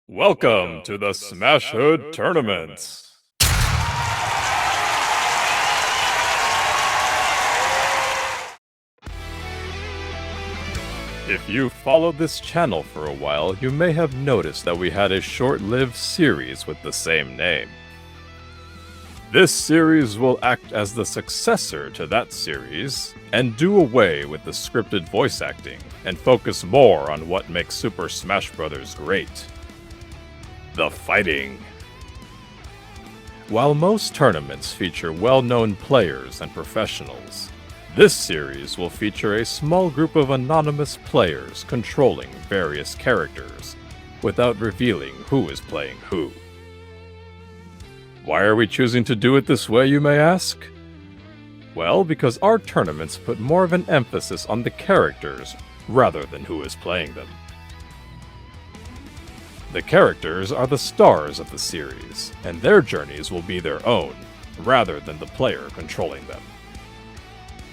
Welcome to the SmashHood tournaments. If you followed this channel for a while, you may have noticed that we had a short-lived series with the same name. This series will act as the successor to that series, and do away with the scripted voice acting, and focus more on what makes Super Smash Bros. Great. The fighting. While most tournaments feature well-known players and professionals, this series will feature a small group of anonymous players controlling various characters, without revealing who is playing who. Why are we choosing to do it this way, you may ask? Well, because our tournaments put more of an emphasis on the characters rather than who is playing them. The characters are the stars of the series, and their journeys will be their own, rather than the player controlling them.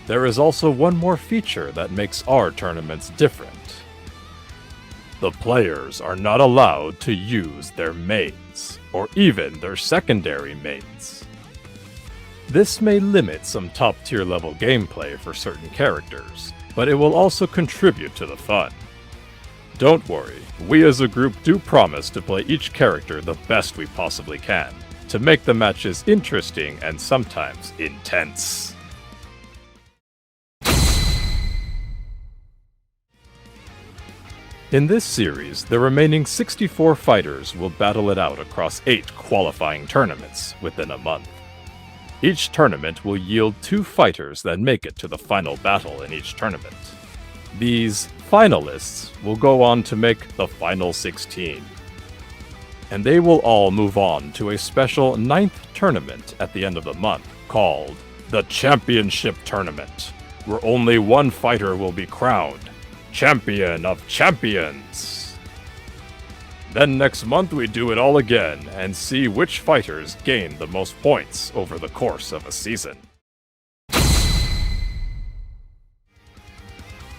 There is also one more feature that makes our tournaments different. The players are not allowed to use their mains, or even their secondary mains. This may limit some top-tier level gameplay for certain characters, but it will also contribute to the fun. Don't worry, we as a group do promise to play each character the best we possibly can, to make the matches interesting and sometimes intense. In this series, the remaining 64 fighters will battle it out across 8 qualifying tournaments within a month. Each tournament will yield 2 fighters that make it to the final battle in each tournament. These finalists will go on to make the final 16. And they will all move on to a special 9th tournament at the end of the month called the Championship Tournament, where only one fighter will be crowned Champion of Champions. Then next month we do it all again and see which fighters gain the most points over the course of a season.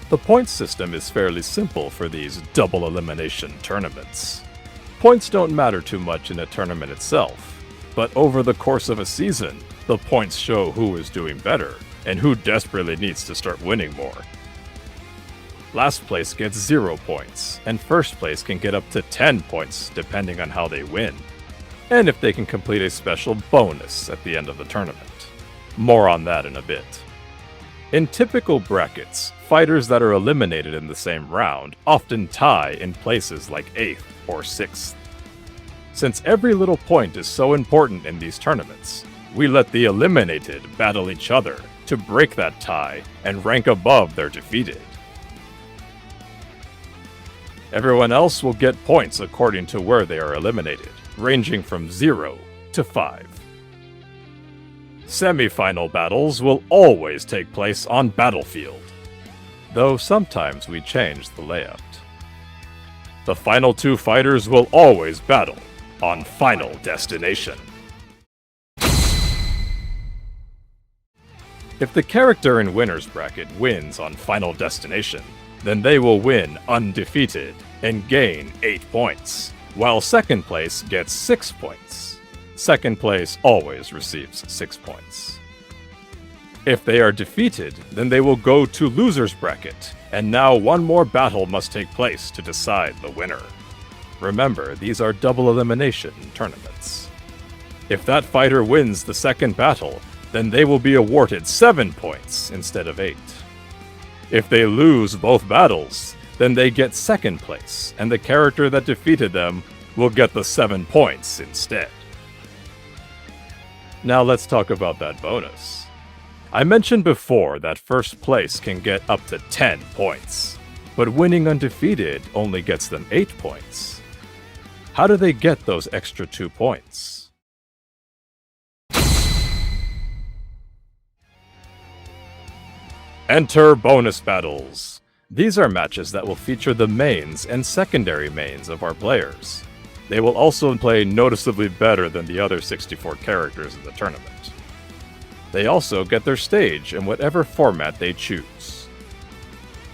The point system is fairly simple for these double elimination tournaments. Points don't matter too much in a tournament itself, but over the course of a season, the points show who is doing better and who desperately needs to start winning more. Last place gets 0 points, and first place can get up to 10 points depending on how they win, and if they can complete a special bonus at the end of the tournament. More on that in a bit. In typical brackets, fighters that are eliminated in the same round often tie in places like 8th or 6th. Since every little point is so important in these tournaments, we let the eliminated battle each other to break that tie and rank above their defeated. Everyone else will get points according to where they are eliminated, ranging from 0 to 5. Semi-final battles will always take place on Battlefield, though sometimes we change the layout. The final 2 fighters will always battle on Final Destination. If the character in winner's bracket wins on Final Destination, then they will win undefeated and gain 8 points, while second place gets 6 points. Second place always receives 6 points. If they are defeated, then they will go to loser's bracket, and now one more battle must take place to decide the winner. Remember, these are double elimination tournaments. If that fighter wins the second battle, then they will be awarded 7 points instead of 8. If they lose both battles, then they get second place, and the character that defeated them will get the 7 points instead. Now let's talk about that bonus. I mentioned before that first place can get up to 10 points, but winning undefeated only gets them 8 points. How do they get those extra 2 points? Enter bonus battles. These are matches that will feature the mains and secondary mains of our players. They will also play noticeably better than the other 64 characters in the tournament. They also get their stage in whatever format they choose.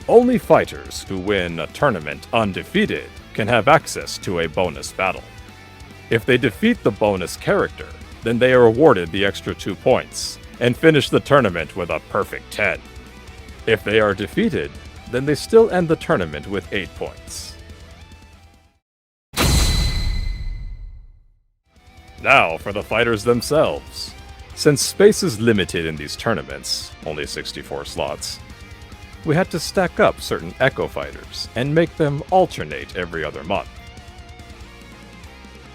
Only fighters who win a tournament undefeated can have access to a bonus battle. If they defeat the bonus character, then they are awarded the extra 2 points, and finish the tournament with a perfect 10. If they are defeated, then they still end the tournament with 8 points. Now for the fighters themselves. Since space is limited in these tournaments, only 64 slots, we had to stack up certain Echo fighters and make them alternate every other month.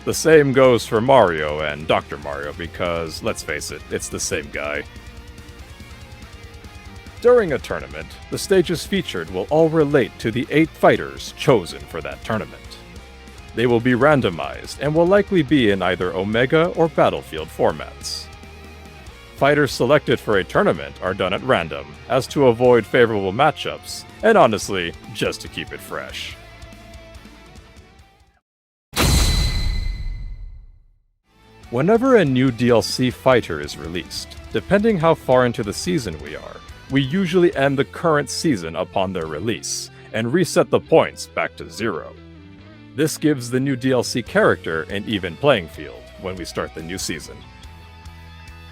The same goes for Mario and Dr. Mario because, let's face it, it's the same guy. During a tournament, the stages featured will all relate to the 8 fighters chosen for that tournament. They will be randomized and will likely be in either Omega or Battlefield formats. Fighters selected for a tournament are done at random, as to avoid favorable matchups, and honestly, just to keep it fresh. Whenever a new DLC fighter is released, depending how far into the season we are, we usually end the current season upon their release, and reset the points back to 0. This gives the new DLC character an even playing field when we start the new season.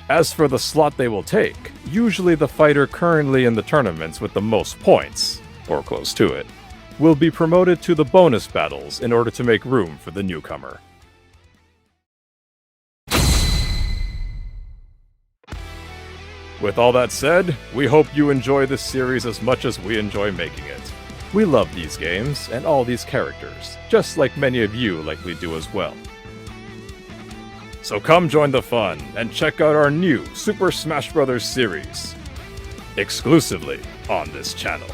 As for the slot they will take, usually the fighter currently in the tournaments with the most points, or close to it, will be promoted to the bonus battles in order to make room for the newcomer. With all that said, we hope you enjoy this series as much as we enjoy making it. We love these games and all these characters, just like many of you likely do as well. So come join the fun and check out our new Super Smash Bros. Series, exclusively on this channel.